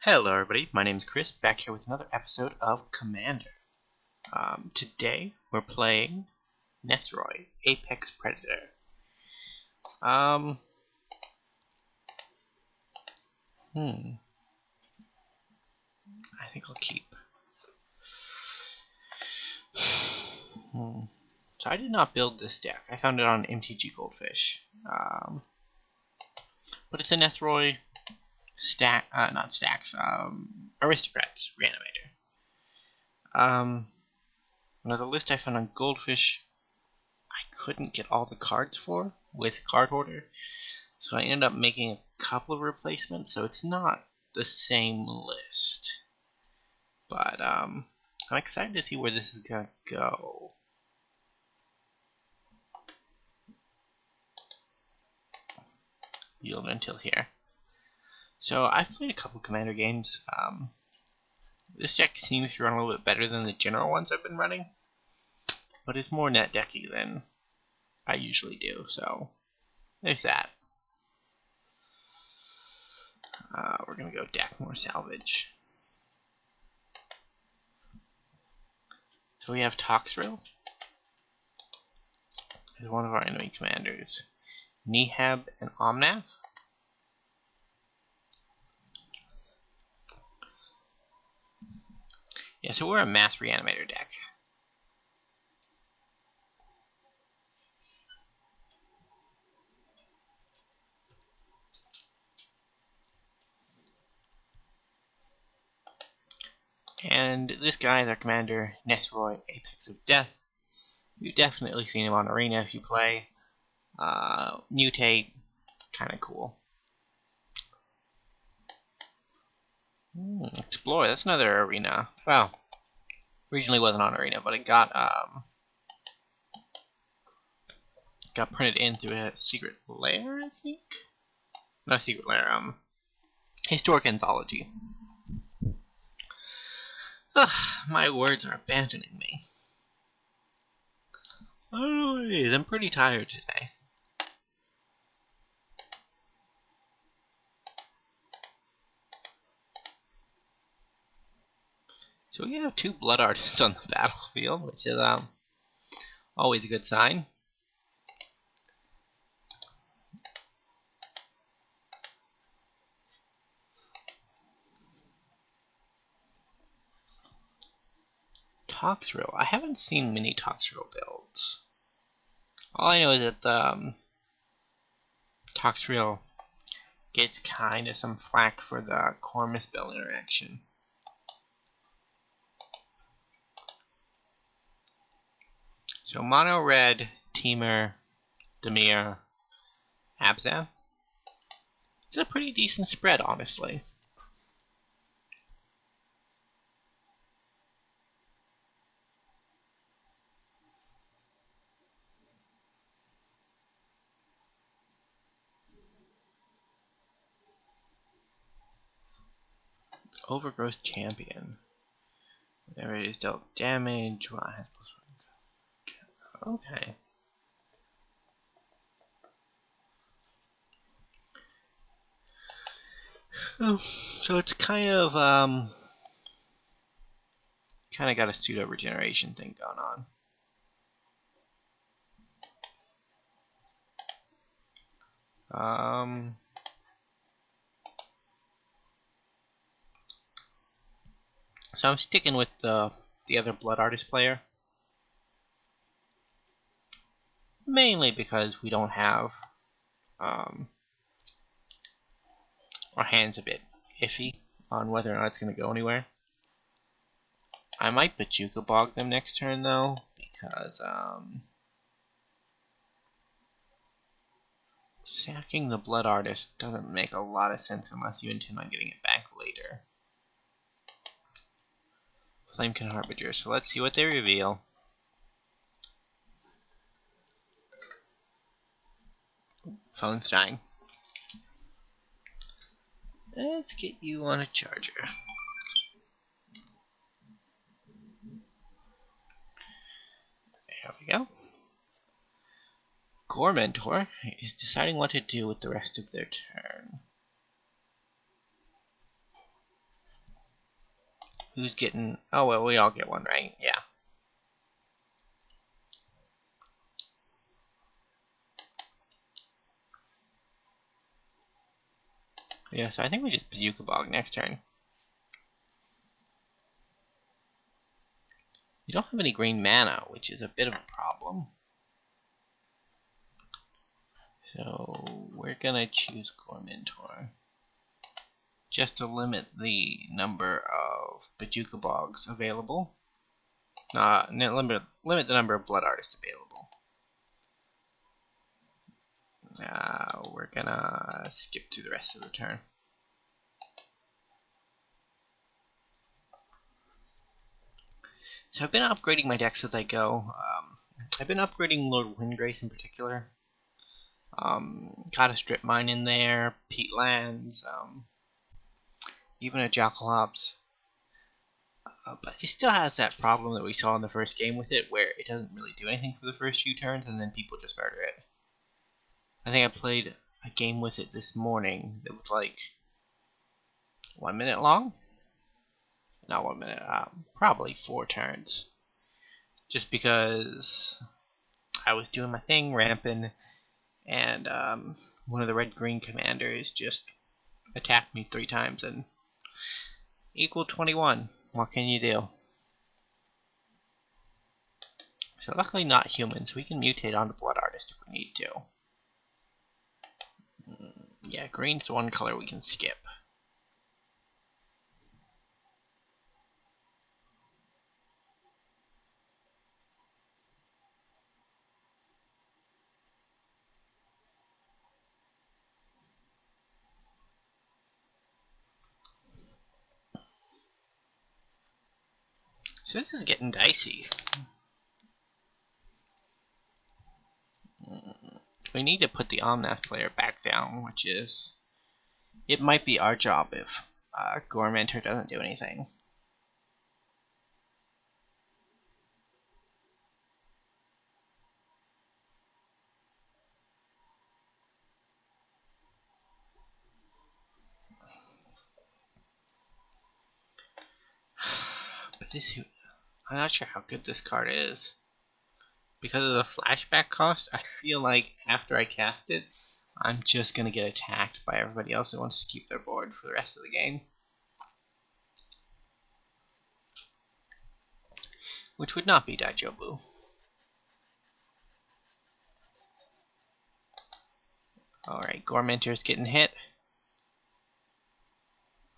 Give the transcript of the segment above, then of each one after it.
Hello everybody, my name is Chris, back here with another episode of Commander. Today we're playing Nethori, Apex Predator. I think I'll keep. So I did not build this deck. I found it on MTG Goldfish. But it's a Nethori Aristocrats Reanimator. Another list I found on Goldfish I couldn't get all the cards for with Card Hoarder, so I ended up making a couple of replacements, so it's not the same list. But I'm excited to see where this is gonna go. Yield until here. So I've played a couple Commander games. This deck seems to run a little bit better than the general ones I've been running, but it's more net decky than I usually do, so there's that. We're gonna go deck more salvage. So we have Toxrill as one of our enemy commanders. Nehab and Omnath. Yeah, so we're a mass Reanimator deck. And this guy is our commander, Nethori, Apex of Death. You've definitely seen him on Arena if you play. Mutate, kind of cool. Explore, that's another Arena. Well, originally wasn't on Arena, but it got printed in through a secret lair, I think? Not secret lair, historic anthology. Ugh, my words are abandoning me. Anyways, I'm pretty tired today. So we have 2 blood artists on the battlefield, which is always a good sign. Toxrill. I haven't seen many Toxrill builds. All I know is that the Toxrill gets kind of some flack for the core misspell interaction. So mono red, Temur, Dimir, Abzan. It's a pretty decent spread, honestly. Overgrowth Champion. Whenever it is dealt damage, well, it has +1. Okay. So it's kind of got a pseudo regeneration thing going on. So I'm sticking with the other Blood Artist player, mainly because we don't have our hand's a bit iffy on whether or not it's going to go anywhere. I might Bajuka Bog them next turn though, because sacking the Blood Artist doesn't make a lot of sense unless you intend on getting it back later. Flamekin Harbinger, so let's see what they reveal. Phone's dying. Let's get you on a charger. There we go. Core Mentor is deciding what to do with the rest of their turn. Who's getting... Oh, well, we all get one, right? Yeah. Yeah, so I think we just Bazooka Bog next turn. You don't have any green mana, which is a bit of a problem. So we're gonna choose Reanimator just to limit the number of Bazooka Bogs available. Limit the number of Blood Artists available. We're gonna skip through the rest of the turn. So I've been upgrading my decks as I go. I've been upgrading Lord Windgrace in particular. Got a Strip Mine in there, Peatlands, even a Jackalops. But it still has that problem that we saw in the first game with it, where it doesn't really do anything for the first few turns, and then people just murder it. I think I played a game with it this morning that was like 1 minute long? Not 1 minute, probably 4 turns. Just because I was doing my thing, ramping, and one of the red-green commanders just attacked me 3 times and equal 21. What can you do? So luckily not humans. We can mutate onto Blood Artist if we need to. Yeah, green's the one color we can skip. So this is getting dicey. We need to put the Omnath player back down, which is... It might be our job if Gormenter doesn't do anything. But this... I'm not sure how good this card is. Because of the flashback cost, I feel like after I cast it, I'm just going to get attacked by everybody else that wants to keep their board for the rest of the game. Which would not be Daijobu. Alright, Gormenter's getting hit.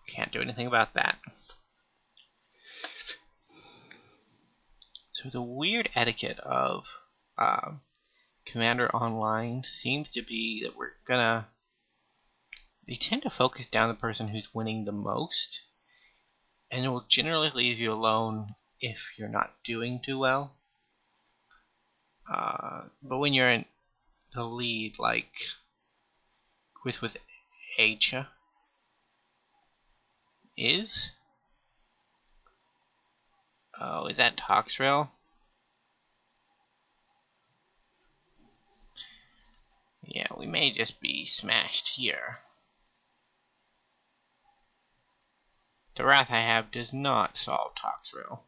Can't do anything about that. So the weird etiquette of Commander Online seems to be that we're gonna... They tend to focus down the person who's winning the most, and it will generally leave you alone if you're not doing too well. But when you're in the lead, like with Acha is... Oh, is that Toxrail? Yeah, we may just be smashed here. The Wrath I have does not solve Toxrail.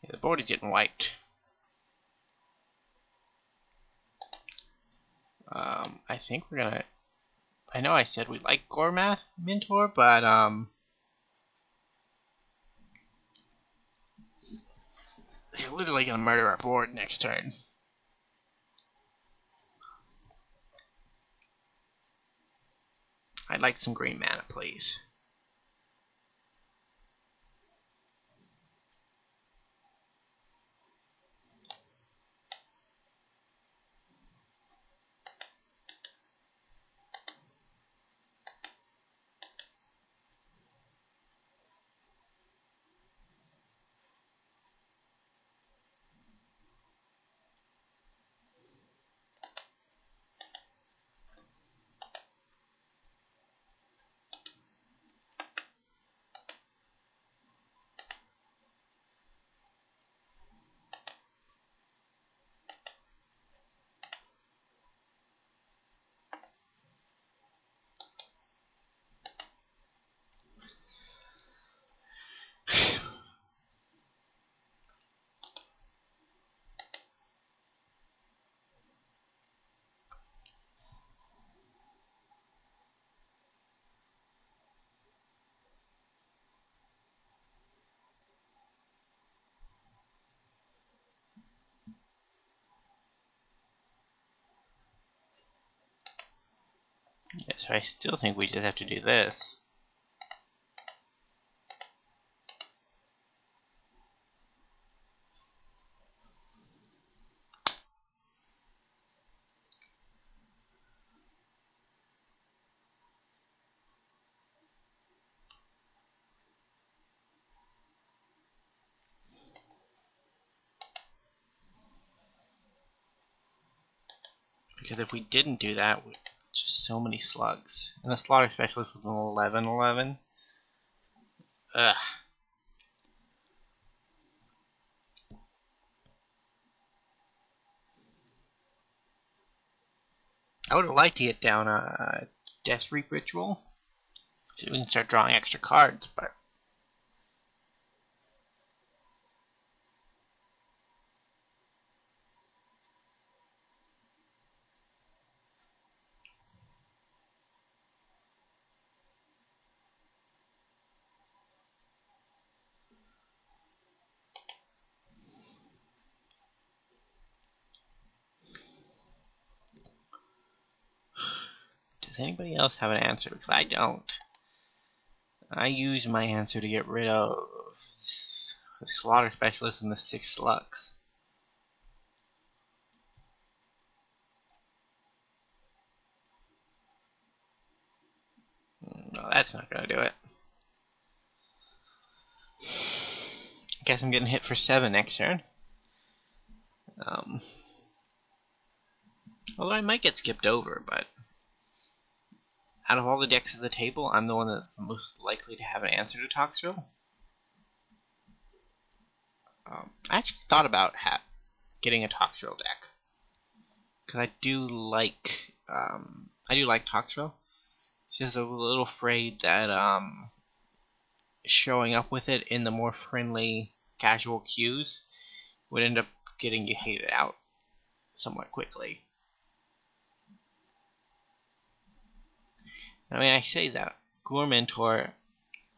Yeah, the board is getting wiped. I think we're gonna... I know I said we like Gormath Mentor, but they're literally gonna murder our board next turn. I'd like some green mana, please. Yeah, so I still think we just have to do this. Because if we didn't do that, just so many slugs. And the slaughter specialist was an 11/11. Ugh. I would have liked to get down a Death Reap ritual, so we can start drawing extra cards, but does anybody else have an answer? Because I don't. I use my answer to get rid of the slaughter specialist and the 6 slugs. No, that's not gonna do it. I guess I'm getting hit for 7 next turn. Although I might get skipped over, but out of all the decks at the table, I'm the one that's most likely to have an answer to Toxville. I actually thought about getting a Toxville deck, because I do like Toxville. It's just a little afraid that showing up with it in the more friendly casual queues would end up getting you hated out somewhat quickly. I mean, I say that Reanimator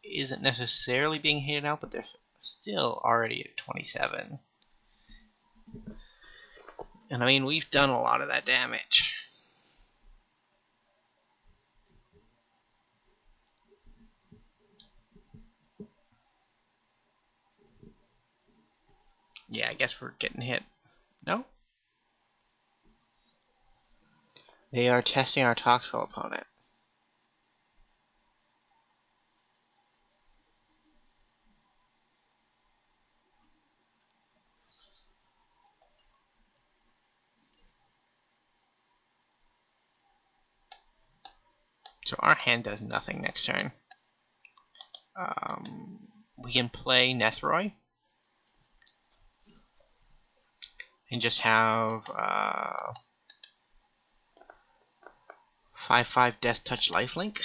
isn't necessarily being hated out, but they're still already at 27. And I mean, we've done a lot of that damage. Yeah, I guess we're getting hit. No? They are testing our Toxville opponent. So our hand does nothing next turn. We can play Nethori and just have 5/5 Death Touch Lifelink.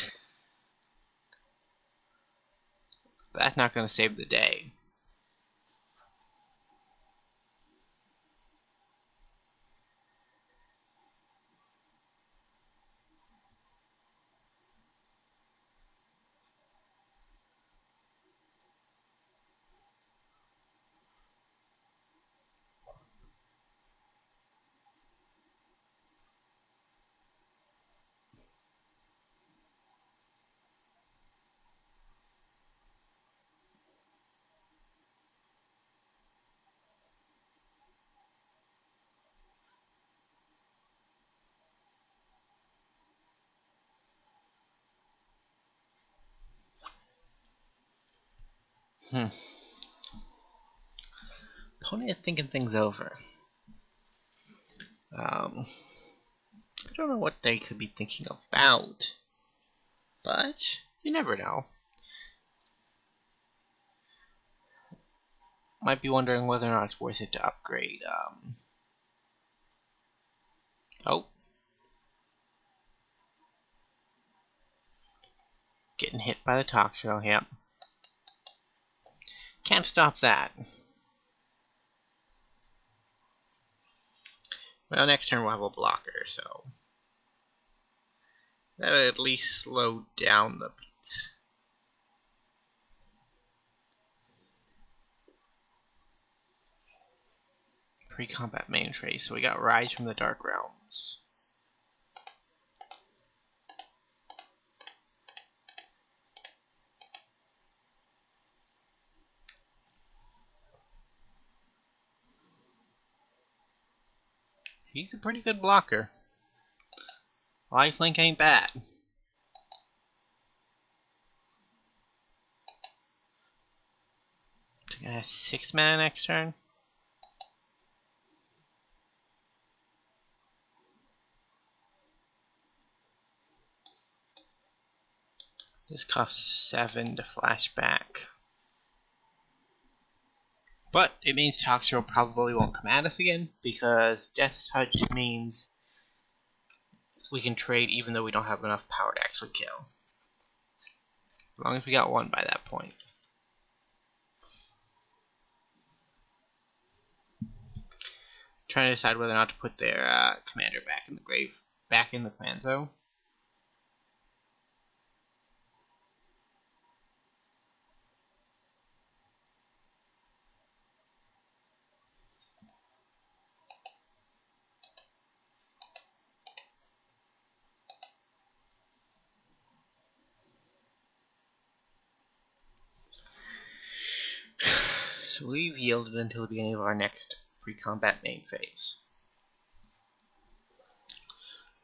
But that's not going to save the day. Opponent is thinking things over. I don't know what they could be thinking about, but you never know. Might be wondering whether or not it's worth it to upgrade. Oh. Getting hit by the Toxville, yep. Can't stop that. Well, next turn we'll have a blocker, so that'll at least slow down the beats. Pre-combat main phase, so we got Rise from the Dark Realms. He's a pretty good blocker. Lifelink ain't bad. So gonna have 6 mana next turn. This costs 7 to flash back. But it means Toxrill probably won't come at us again, because Death Touch means we can trade even though we don't have enough power to actually kill. As long as we got one by that point. Trying to decide whether or not to put their commander back in the grave, back in the clan zone. So we've yielded until the beginning of our next pre-combat main phase.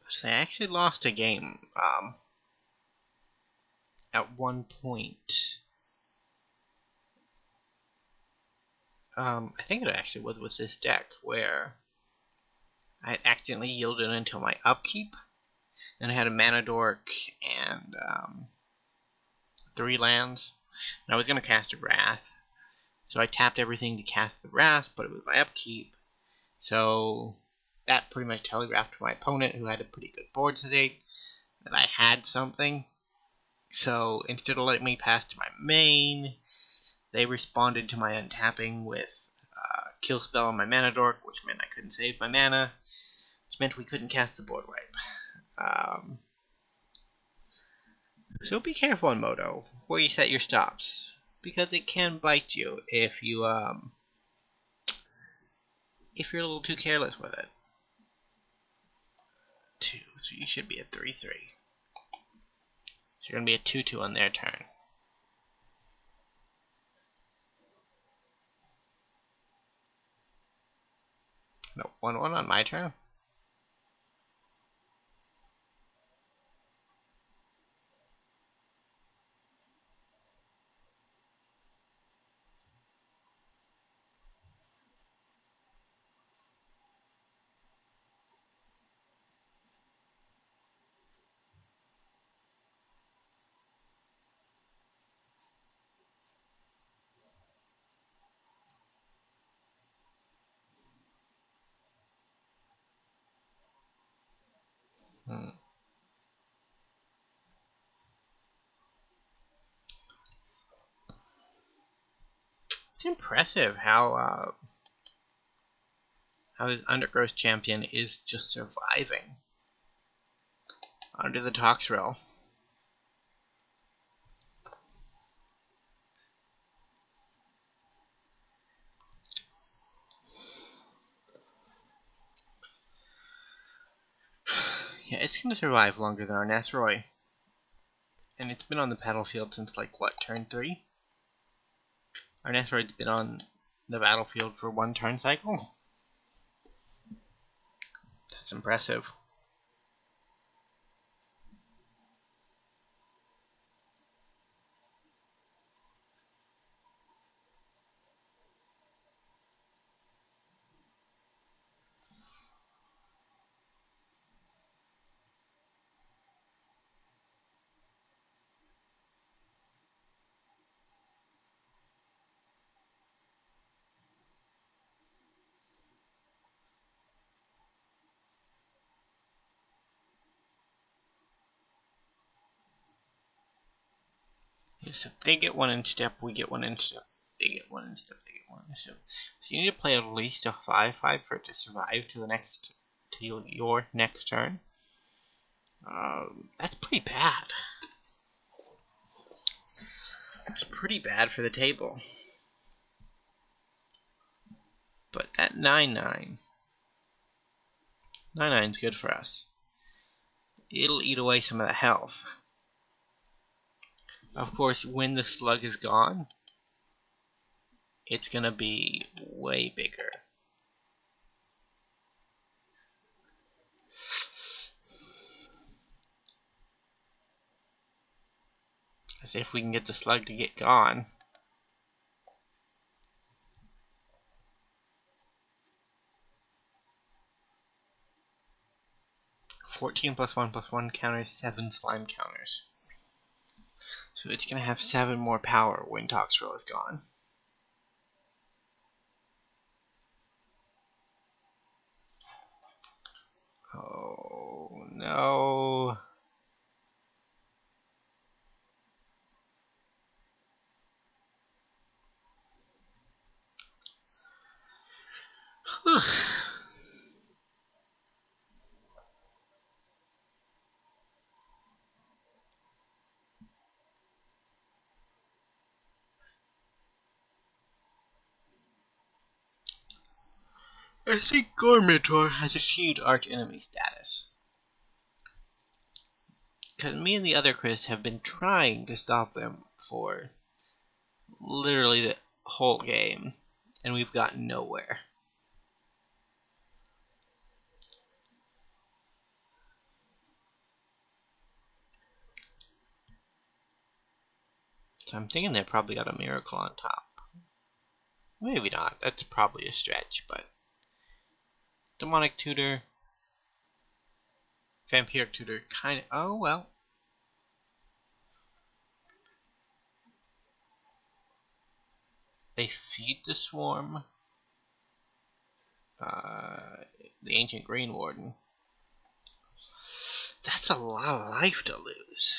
So they actually lost a game at one point. I think it actually was with this deck where I had accidentally yielded until my upkeep, and I had a mana dork and 3 lands, and I was going to cast a Wrath. So I tapped everything to cast the Wrath, but it was my upkeep. So that pretty much telegraphed to my opponent, who had a pretty good board today, that I had something. So instead of letting me pass to my main, they responded to my untapping with Kill Spell on my mana dork, which meant I couldn't save my mana, which meant we couldn't cast the board wipe. So be careful in Moto where you set your stops, because it can bite you if you're a little too careless with it. 2, so you should be at 3/3. So you're gonna be at 2/2 on their turn. No, 1/1 on my turn. It's impressive how this Undergrowth champion is just surviving under the Toxrill. Yeah, it's gonna survive longer than our Nethori. And it's been on the battlefield since, like, what, turn 3? Our Nethroid's been on the battlefield for 1 turn cycle? That's impressive. So if they get 1 in step, we get 1 in step. They get 1 in step, they get 1 in step. So you need to play at least a 5/5 for it to survive to your next turn. That's pretty bad. It's pretty bad for the table. But that 9/9. 9/9's good for us. It'll eat away some of the health. Of course, when the slug is gone, it's gonna be way bigger. As if we can get the slug to get gone. +14 +1 counters, 7 slime counters. So it's gonna have 7 more power when Toxrill is gone. Oh no. I think Reanimator has achieved arch enemy status. Because me and the other Chris have been trying to stop them for literally the whole game, and we've gotten nowhere. So I'm thinking they probably got a miracle on top. Maybe not. That's probably a stretch, but demonic tutor, vampiric tutor, kind of. Oh well. They feed the swarm. The ancient green warden. That's a lot of life to lose.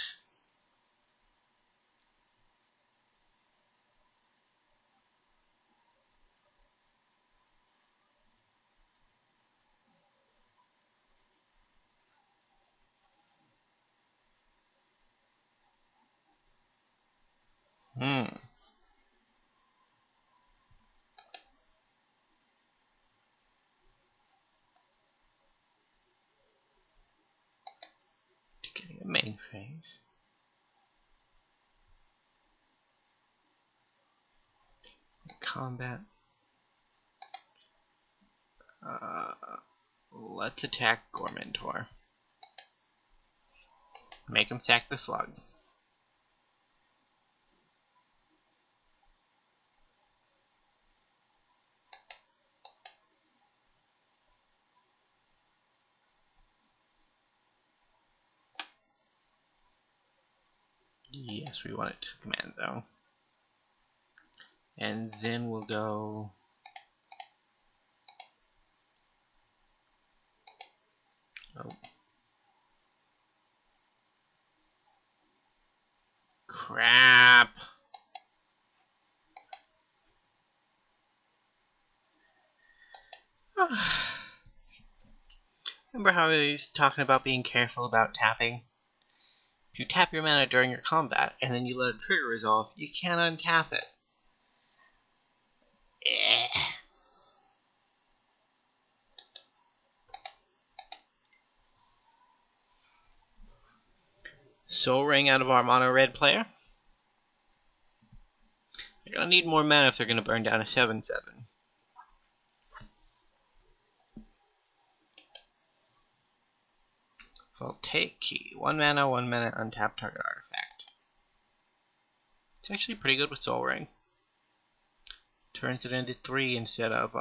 Hmm. Getting a main phase. Combat. Let's attack Gormentor. Make him sack the slug. Yes, we want it to command though. And then we'll go. Oh. Crap! Remember how I was talking about being careful about tapping? If you tap your mana during your combat and then you let a trigger resolve, you can't untap it. Soul Ring out of our mono red player. They're gonna need more mana if they're gonna burn down a 7/7. Voltaic Key. 1 mana, untap target artifact. It's actually pretty good with Soul Ring. Turns it into 3 instead of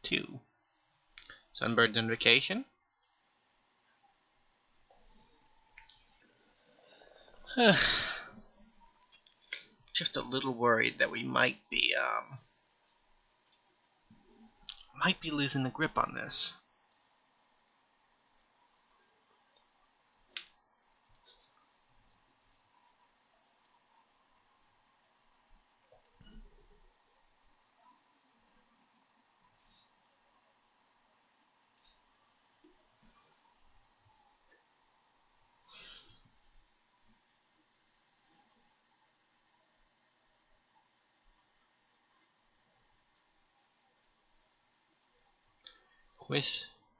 2. Sunbird's Invocation. Just a little worried that we might be losing the grip on this.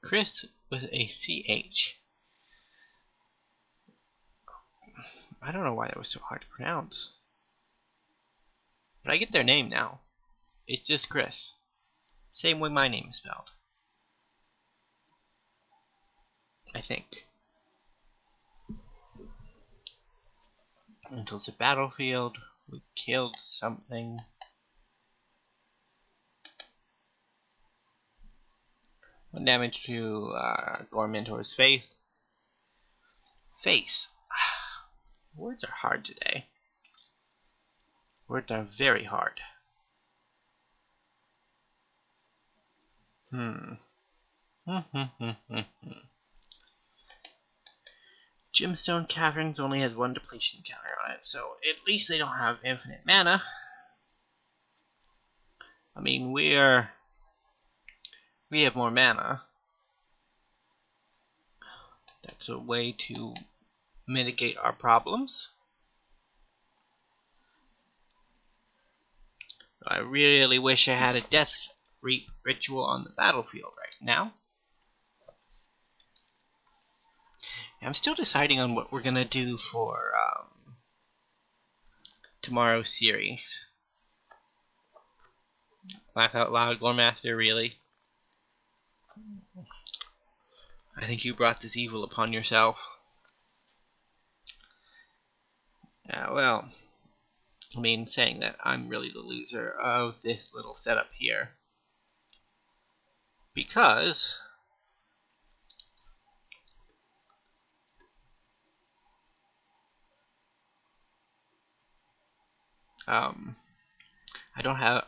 Chris with a CH. I don't know why that was so hard to pronounce. But I get their name now. It's just Chris. Same way my name is spelled. I think. Until it's a battlefield. We killed something. One damage to Gormentor's face. Words are hard today. Words are very hard. Gemstone Caverns only has one depletion counter on it, so at least they don't have infinite mana. I mean, we have more mana. That's a way to mitigate our problems. I really wish I had a Death Reap ritual on the battlefield right now. I'm still deciding on what we're gonna do for tomorrow's series. Laugh out loud, Goremaster, really? I think you brought this evil upon yourself. Well, I mean, saying that, I'm really the loser of this little setup here. Because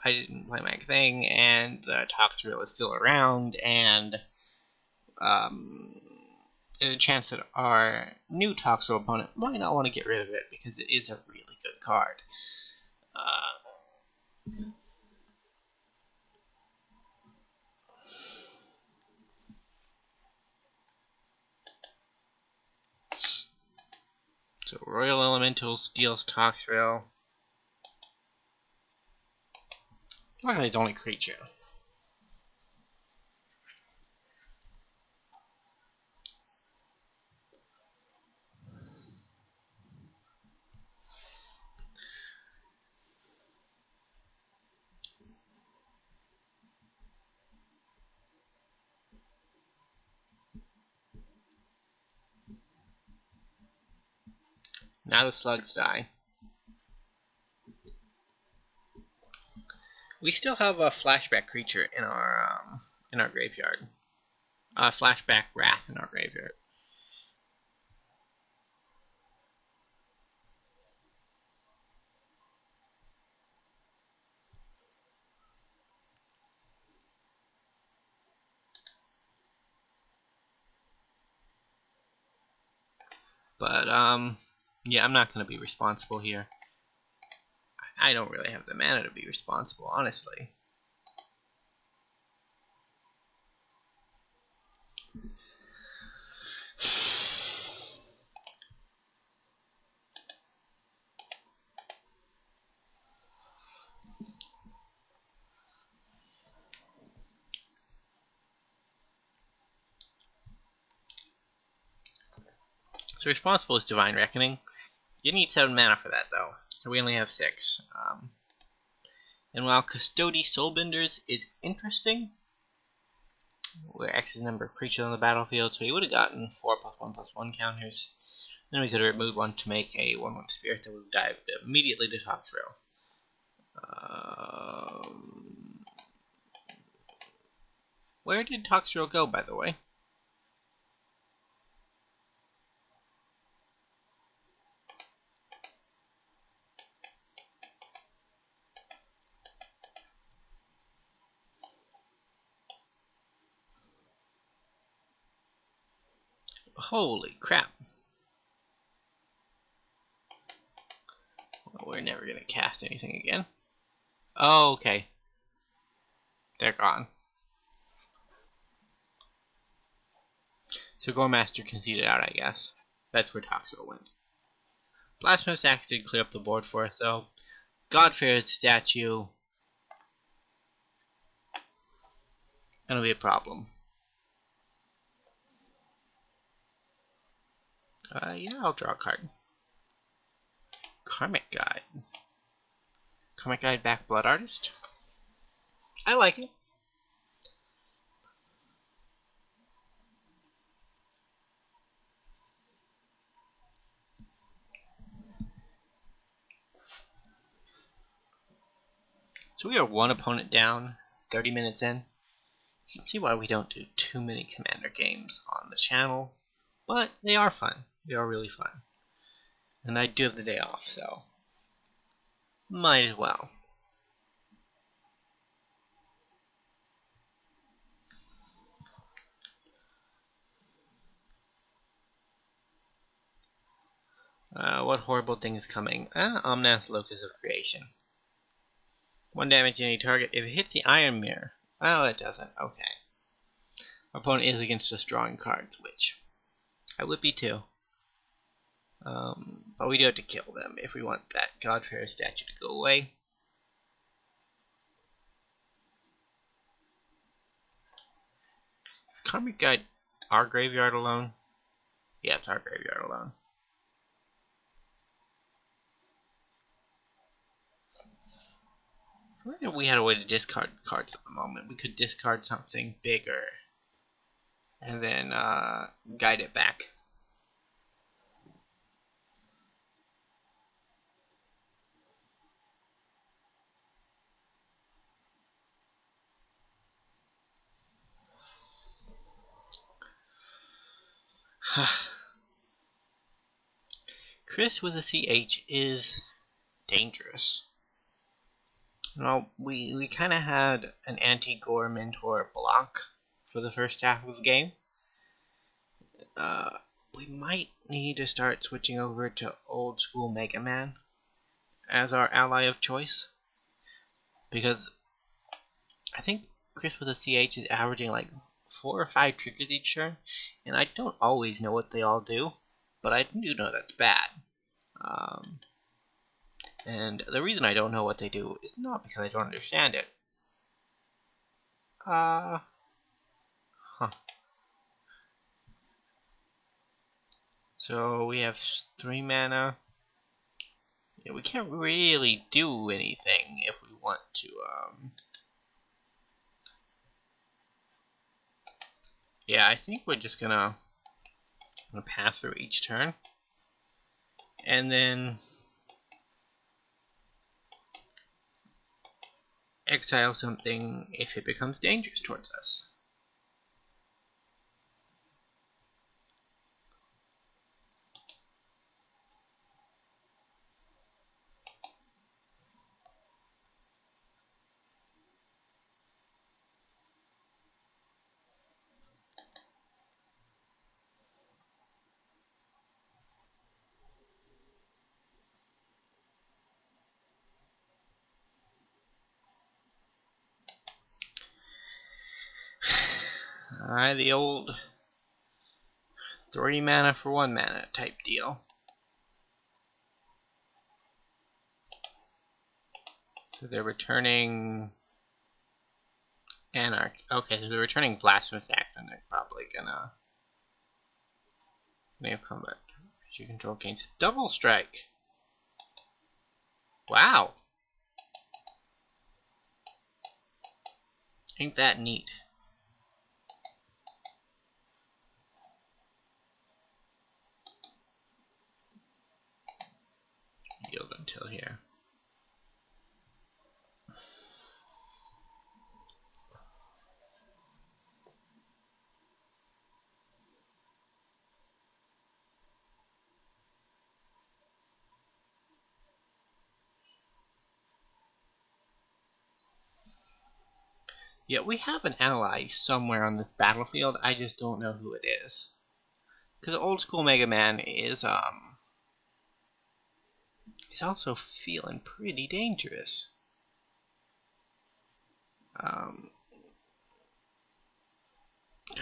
I didn't play my thing, and the Toxrill is still around, and there's a chance that our new Toxrill opponent might not want to get rid of it because it is a really good card. So Royal Elemental steals Toxrill. Luckily, it's only creature. Now the slugs die. We still have a flashback creature in our graveyard. Flashback wrath in our graveyard. But yeah, I'm not gonna be responsible here. I don't really have the mana to be responsible, honestly. So responsible is Divine Reckoning. You need 7 mana for that, though. So we only have 6. And while Custody Soulbinders is interesting, where X is the number of creatures on the battlefield, so he would have gotten 4+1/+1 counters. Then we could have removed one to make a 1/1 spirit that would have dived immediately to Toxrill. Where did Toxrill go, by the way? Holy crap. Well, we're never going to cast anything again. Oh, okay. They're gone. So Goremaster conceded out, I guess. That's where Toxrill went. Blasphemous Axe did clear up the board for us, though. Godfair's statue. Gonna be a problem. Yeah, I'll draw a card. Karmic Guide. Karmic Guide back Blood Artist. I like it. So we are one opponent down, 30 minutes in. You can see why we don't do too many Commander games on the channel, but they are fun. They are really fun. And I do have the day off, so might as well. What horrible thing is coming? Omnath Locus of Creation. 1 damage to any target. If it hits the Iron Mirror. Oh, it doesn't. Okay. Our opponent is against us drawing cards, which I would be too. But we do have to kill them if we want that Godfair statue to go away. Karmic Guide our graveyard alone? Yeah, it's our graveyard alone. If we had a way to discard cards at the moment, we could discard something bigger and then guide it back. Chris with a CH is dangerous. Well, we kind of had an anti-Gore Mentor block for the first half of the game. We might need to start switching over to old school Mega Man as our ally of choice, because I think Chris with a CH is averaging like 4 or 5 triggers each turn, and I don't always know what they all do, but I do know that's bad. And the reason I don't know what they do is not because I don't understand it. Huh. So we have 3 mana. Yeah, we can't really do anything if we want to. Yeah, I think we're just gonna pass through each turn, and then exile something if it becomes dangerous towards us. The old 3 mana for 1 mana type deal. So they're returning Anarch. Okay, so they're returning Blasphemous Act, and they're probably gonna have combat. You control gains a double strike. Wow. Ain't that neat? Yield until here. Yeah, we have an ally somewhere on this battlefield. I just don't know who it is. Because old school Mega Man is he's also feeling pretty dangerous. Gonna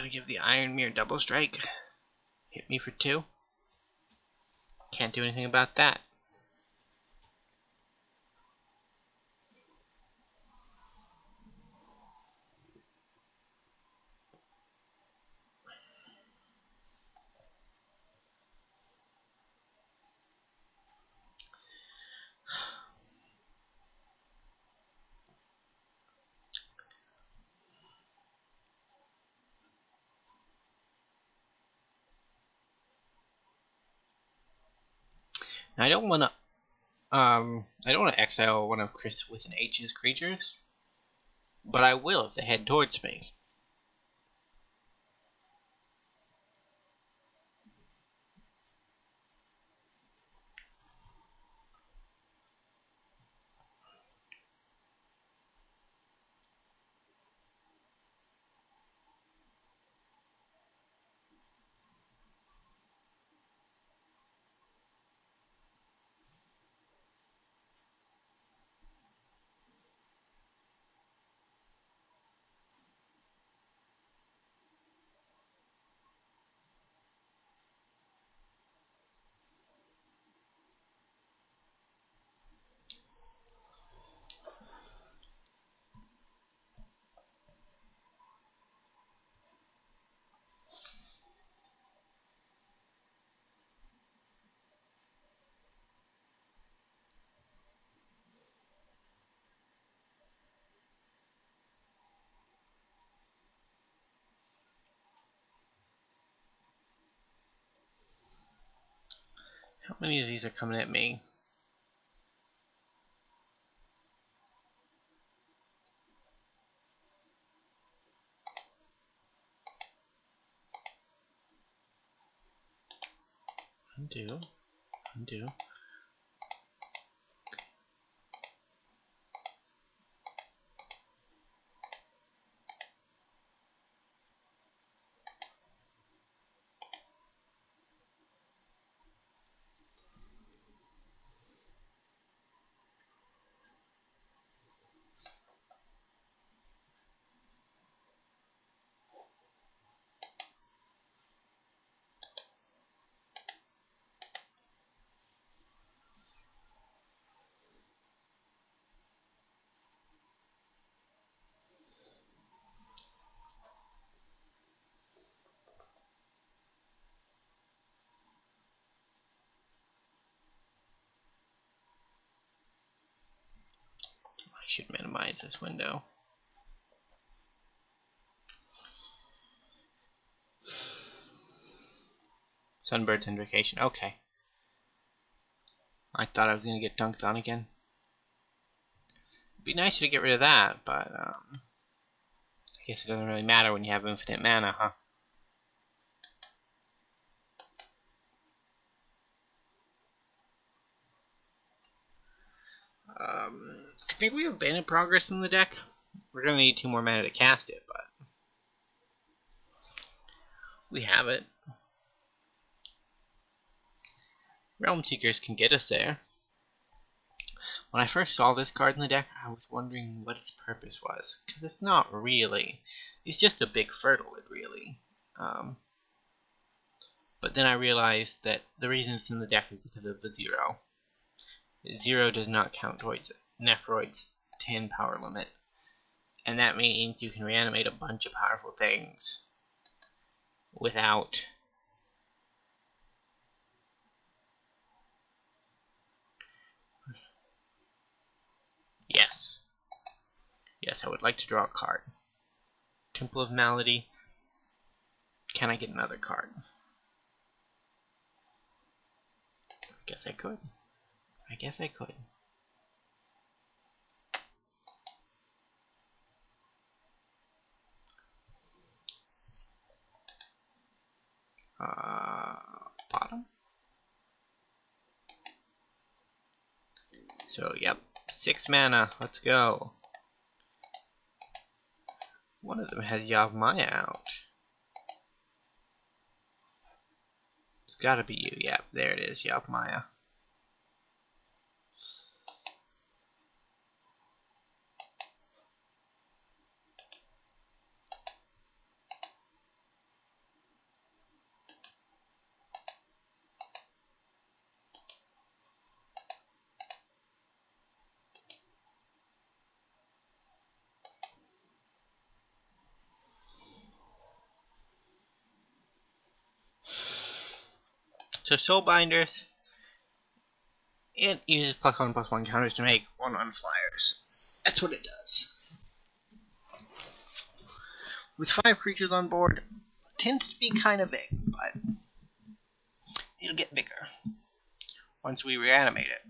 give the Iron Mirror double strike. Hit me for 2. Can't do anything about that. Now, I don't want to I don't want to exile one of Chris with an H's creatures, but I will if they head towards me. How many of these are coming at me? Undo. Undo. I should minimize this window. Sunbird's Invocation. Okay. I thought I was going to get dunked on again. It'd be nicer to get rid of that, but I guess it doesn't really matter when you have infinite mana, huh? I think we have Bandit Progress in the deck. We're going to need 2 more mana to cast it, but we have it. Realm Seekers can get us there. When I first saw this card in the deck, I was wondering what its purpose was, because it's not really. It's just a big fertile, really. But then I realized that the reason it's in the deck is because of the 0. 0 does not count towards Nethori's 10 power limit. And that means you can reanimate a bunch of powerful things without Yes. Yes, I would like to draw a card. Temple of Malady. Can I get another card? I guess I could. I guess I could. Bottom? So, yep. 6 mana. Let's go. One of them has Yavimaya out. It's gotta be you. Yep, there it is. Yavimaya. So Soulbinders, it uses +1/+1 counters to make 1/1 flyers. That's what it does. With 5 creatures on board, it tends to be kind of big, but it'll get bigger once we reanimate it.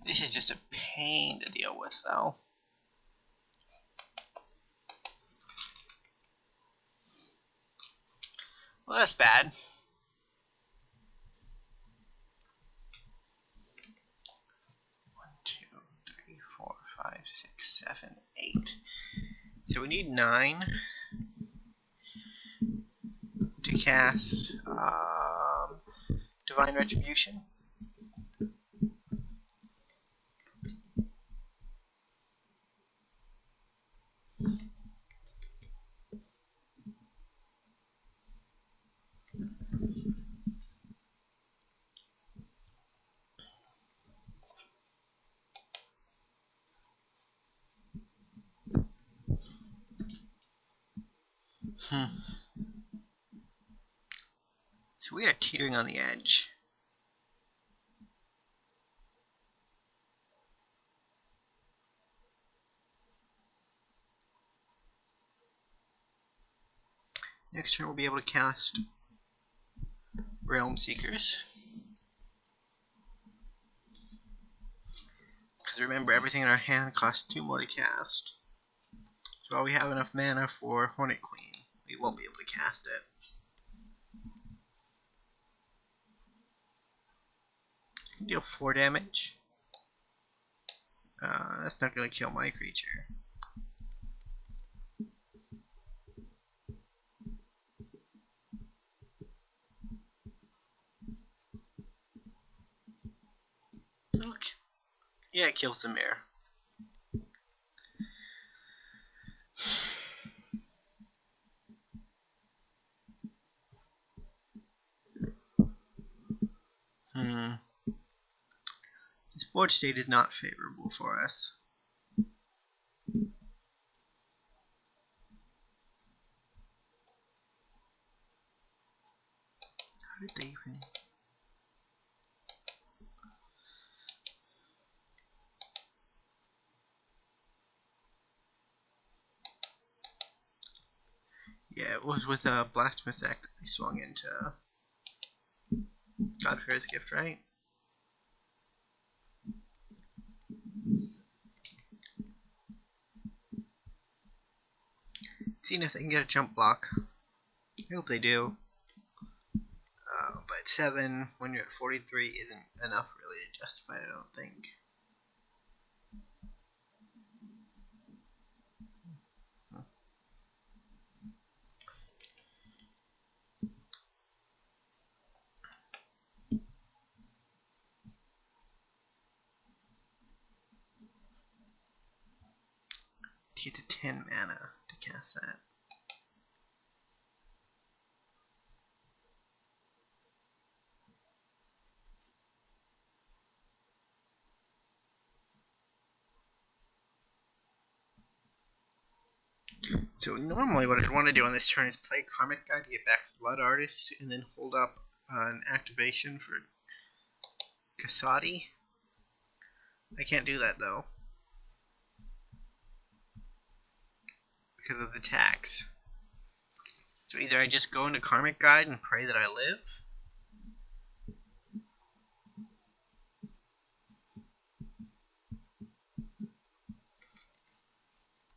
This is just a pain to deal with, though. Well, that's bad. One, two, three, 4, 5, 6, 7, 8. So we need 9 to cast Divine Retribution. So we are teetering on the edge. Next turn we'll be able to cast Realm Seekers. Because remember, everything in our hand costs 2 more to cast. So while we have enough mana for Hornet Queen, we won't be able to cast it. Deal 4 damage. That's not going to kill my creature. Okay. Yeah, it kills the mirror. This board state is not favorable for us. How did they even... Yeah, it was with a Blasphemous Act that we swung into Godfair's Gift, right? Seeing if they can get a jump block. I hope they do. But 7 when you're at 43 isn't enough really to justify it, I don't think. To get to 10 mana to cast that. So normally what I'd want to do on this turn is play Karmic Guide to get back to Blood Artist, and then hold up an activation for Kasadi. I can't do that though, because of the tax. So either I just go into Karmic Guide and pray that I live,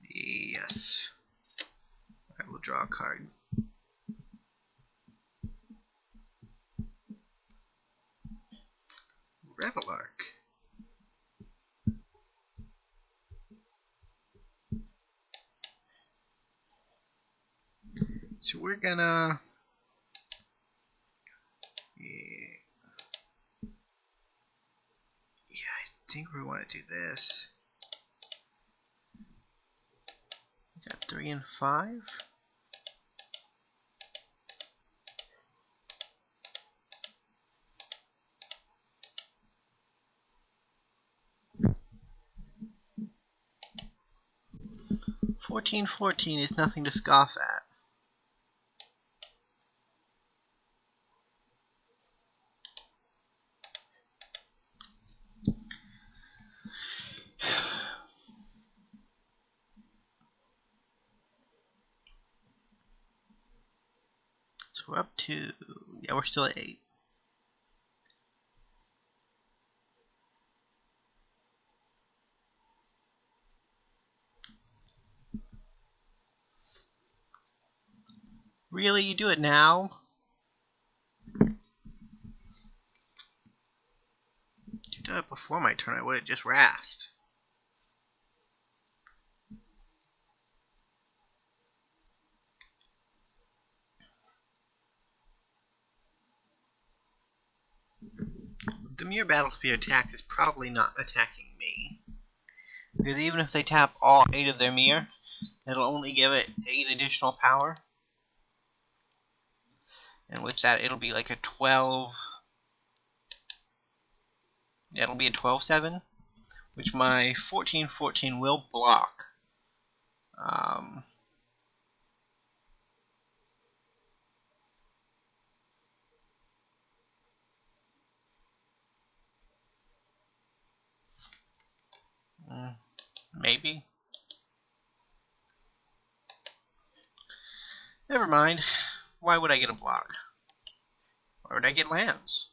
yes, I will draw a card. Revelark. So we're gonna... Yeah, I think we want to do this. We got 3 and 5. $14.14 is nothing to scoff at. So we're up to... Yeah, we're still at 8. Really? You do it now? If you did it before my turn, I would have just rasked. The mere battlefield attack is probably not attacking me. Because even if they tap all 8 of their mirror, it'll only give it 8 additional power. And with that, it'll be like a 12... Yeah, it'll be a 12-7, which my 14-14 will block. Maybe. Never mind. Why would I get a block? Why would I get lands?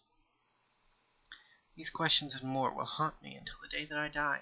These questions and more will haunt me until the day that I die.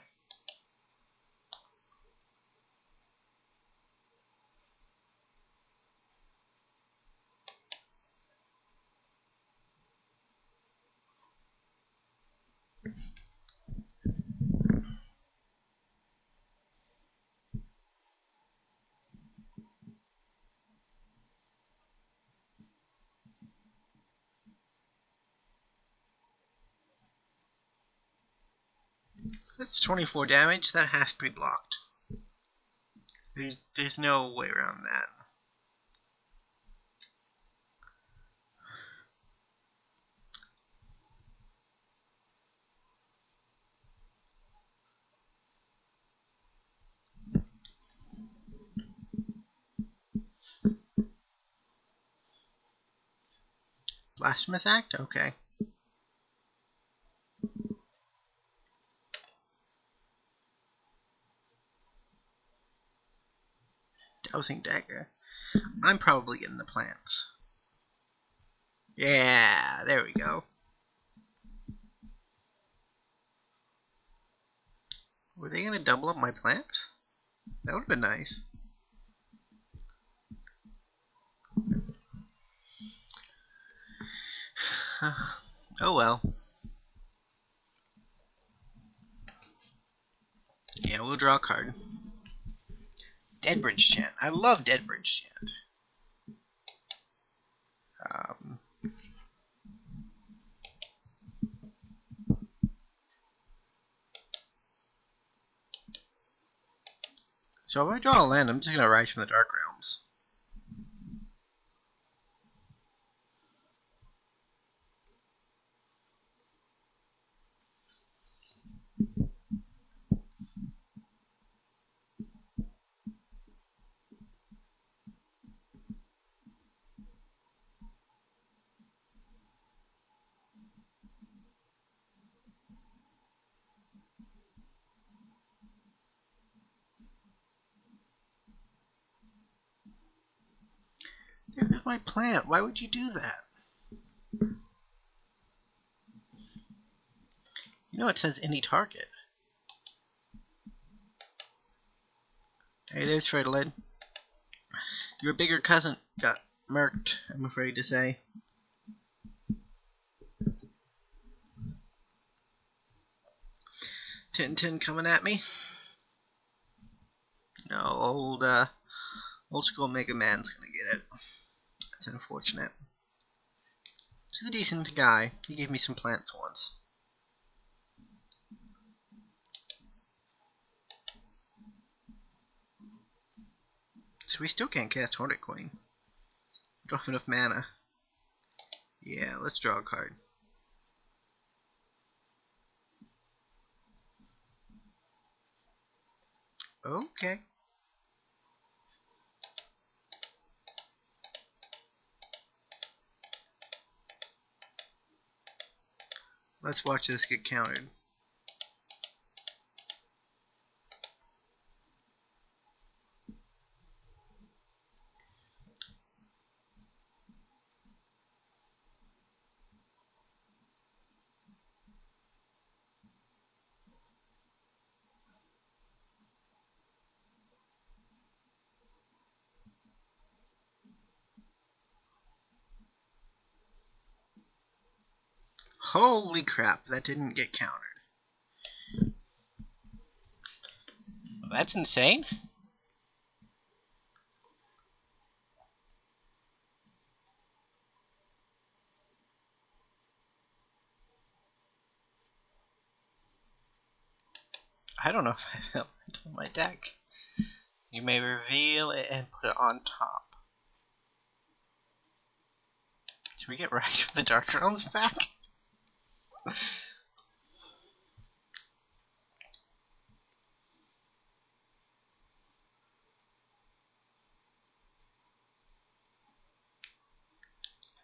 That's 24 damage. That has to be blocked. There's no way around that. Blasphemous Act? Okay. Dowsing Dagger. I'm probably getting the plants. Yeah, there we go. Were they going to double up my plants? That would have been nice. Oh well. Yeah, we'll draw a card. Deadbridge Chant. I love Deadbridge Chant. So if I draw a land, I'm just going to Rise from the Dark Realms. There's my plant. Why would you do that? You know it says any target. Hey, there's Fredolid. Your bigger cousin got murked, I'm afraid to say. Tintin coming at me. No, old school Mega Man's gonna get it. That's unfortunate. He's a decent guy. He gave me some plants once. So we still can't cast Hornet Queen. We don't have enough mana. Yeah, let's draw a card. Okay. Let's watch this get countered. Holy crap, that didn't get countered. That's insane. I don't know if I fell into my deck. You may reveal it and put it on top. Did we get Rise from the Dark Realms back?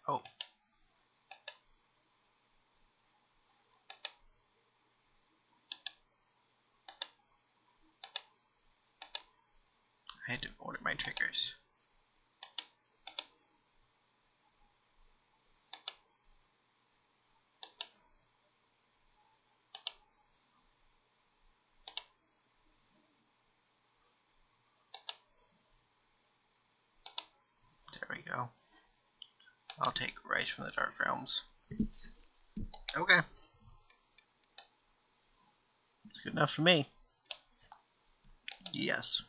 Oh. I had to order my triggers. There we go. I'll take Rise from the Dark Realms. Okay. It's good enough for me. Yes.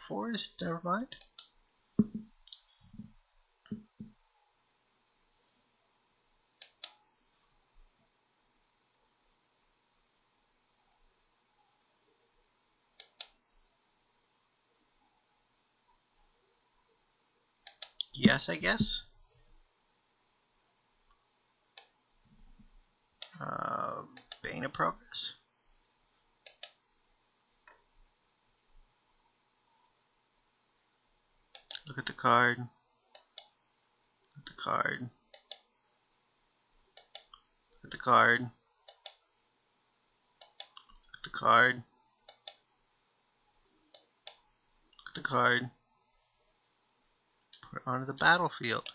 Forest, never mind. Yes, I guess. Bane of Progress. Look at the card. Look at the card. Look at the card. Look at the card. Look at the card. Put it onto the battlefield.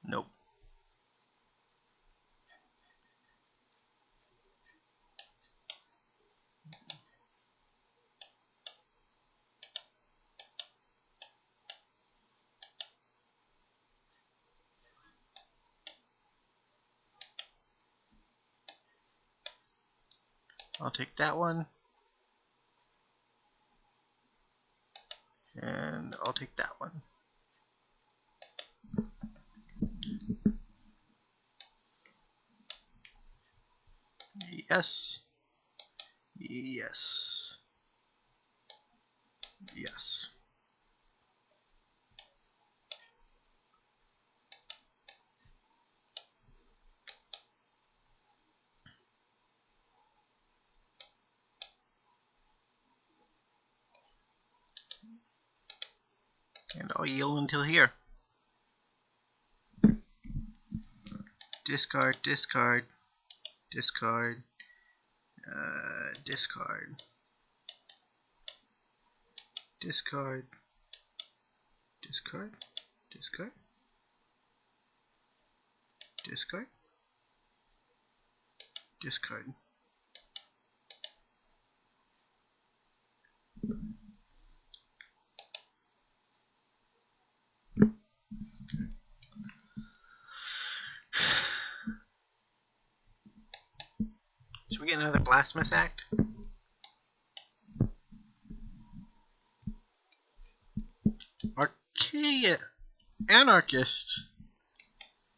Nope. I'll take that one. And I'll take that one. Yes. Yes. Yes. And I'll yield until here. Discard, discard, discard, discard, discard, discard, discard, discard, discard. Should we get another Blasphemous Act? Archaea Anarchist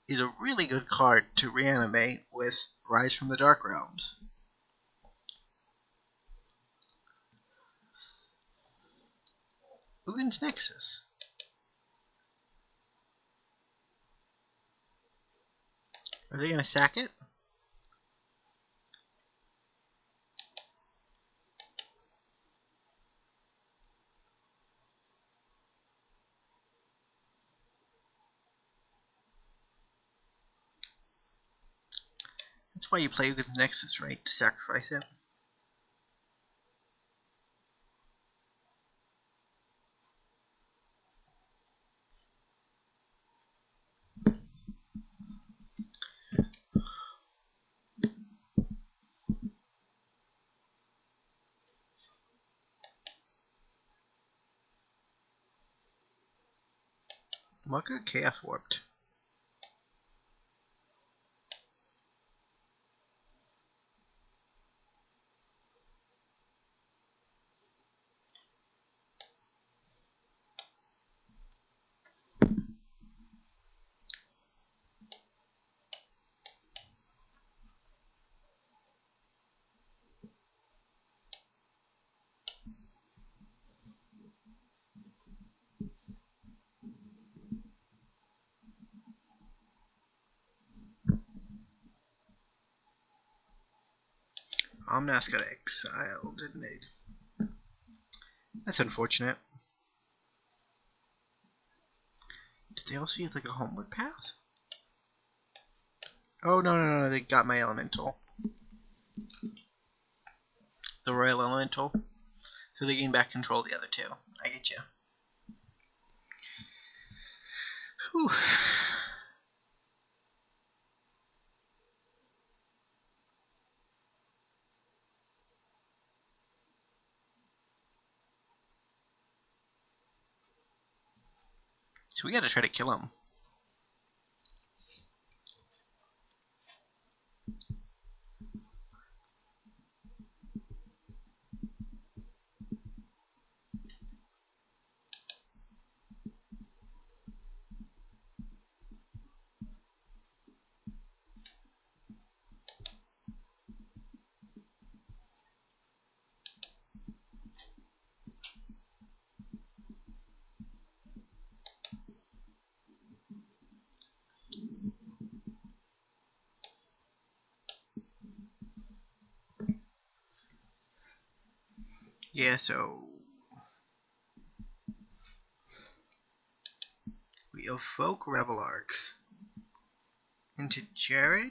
is a really good card to reanimate with Rise from the Dark Realms. Ugin's Nexus. Are they going to sack it? That's why you play Ugin's Nexus, right? To sacrifice it. What got chaos warped? Omnath got exiled, didn't it? That's unfortunate. Did they also use like a homeward path? Oh no, they got my elemental. The royal elemental. So they gain back control of the other two. I get you. Whew. So we gotta try to kill him. Yeah, so we evoke Revelark into Jared.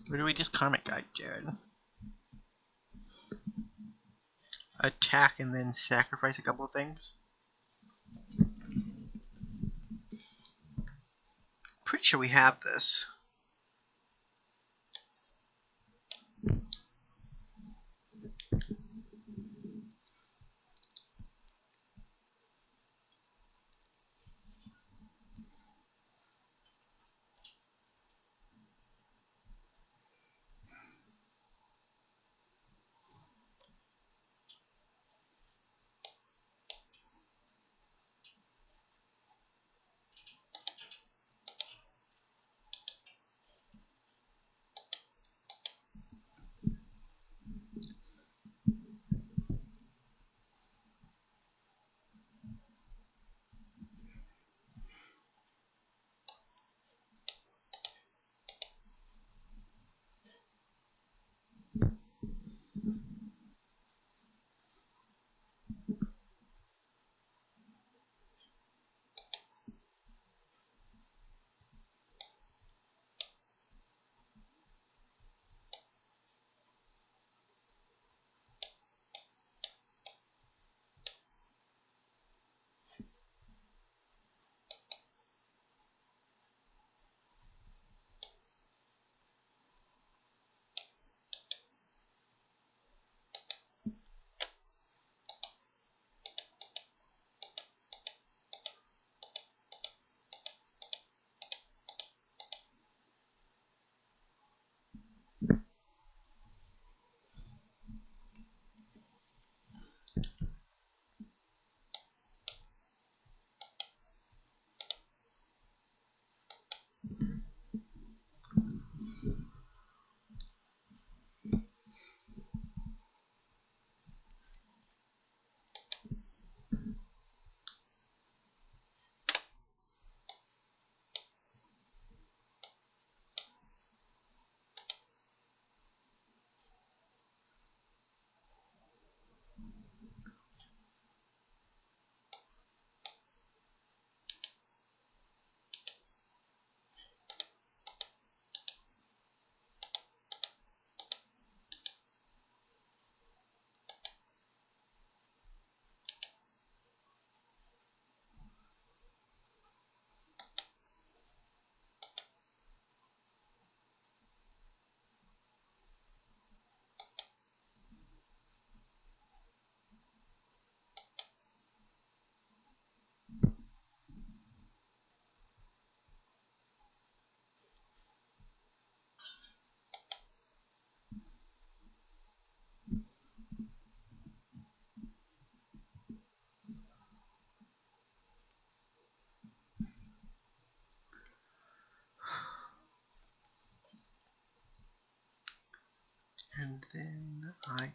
Or do we just Karmic Guide Jared? Attack and then sacrifice a couple of things? Pretty sure we have this.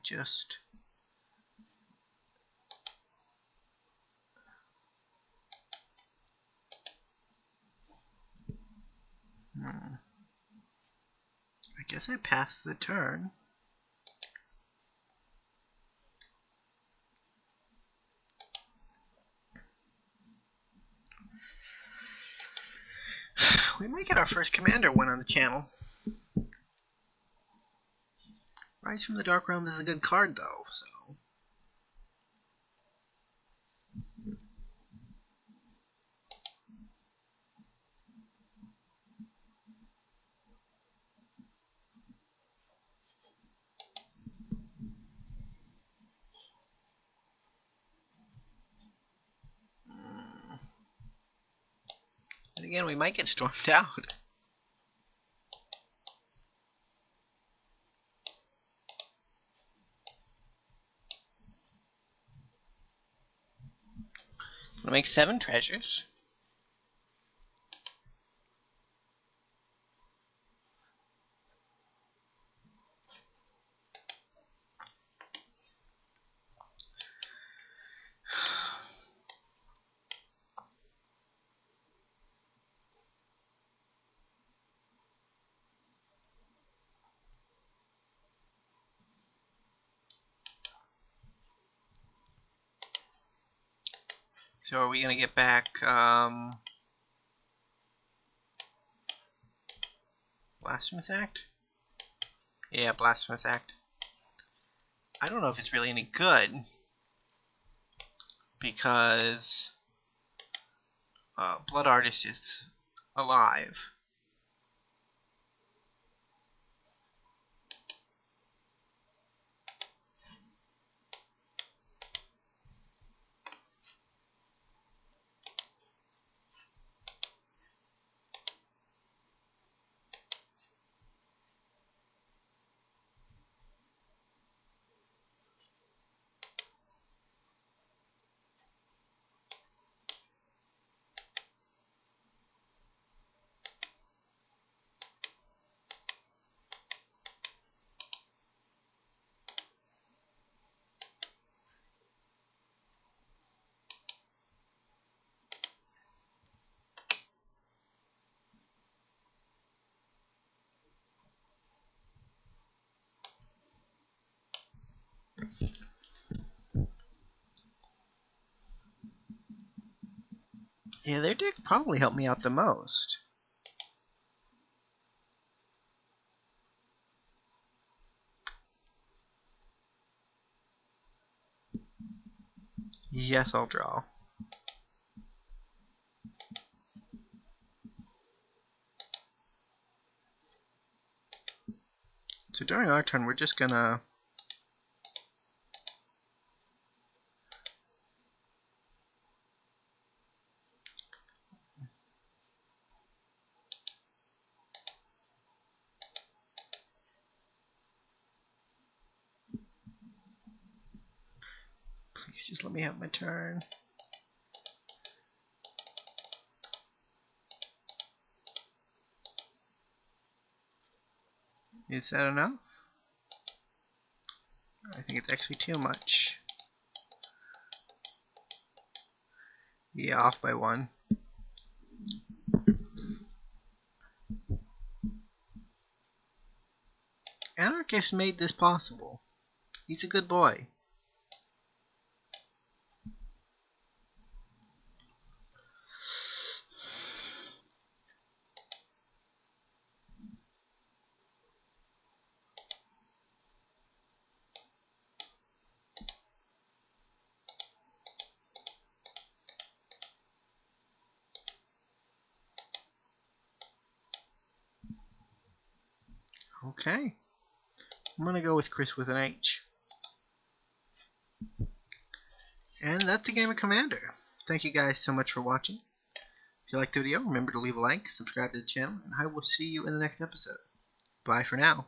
just... I guess I passed the turn. We might get our first commander win on the channel. Rise from the Dark Realm is a good card, though, so... And again, we might get stormed out. We'll make 7 treasures. So are we going to get back Blasphemous Act? Yeah, Blasphemous Act. I don't know if it's really any good, because Blood Artist is alive. Yeah, their deck probably helped me out the most. Yes, I'll draw. So during our turn, we're just gonna... Please just let me have my turn. Is that enough? I think it's actually too much. Yeah, off by 1. Anarchist made this possible. He's a good boy. Okay. I'm gonna go with Chris with an H. And that's a game of Commander. Thank you guys so much for watching. If you liked the video, remember to leave a like, subscribe to the channel, and I will see you in the next episode. Bye for now.